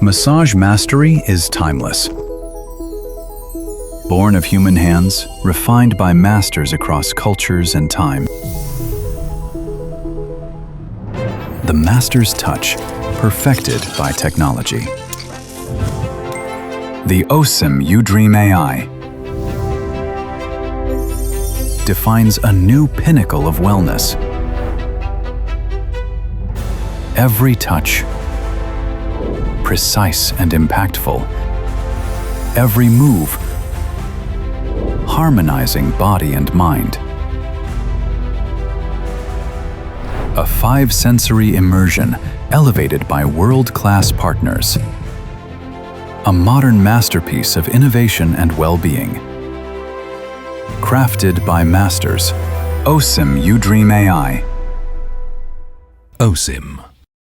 Massage mastery is timeless. Born of human hands, refined by masters across cultures and time. The master's touch, perfected by technology. The OSIM uDream AI defines a new pinnacle of wellness. Every touch, precise and impactful. Every move, harmonizing body and mind. A 5-sensory immersion elevated by world-class partners. A modern masterpiece of innovation and well-being. Crafted by masters. OSIM uDream AI. OSIM.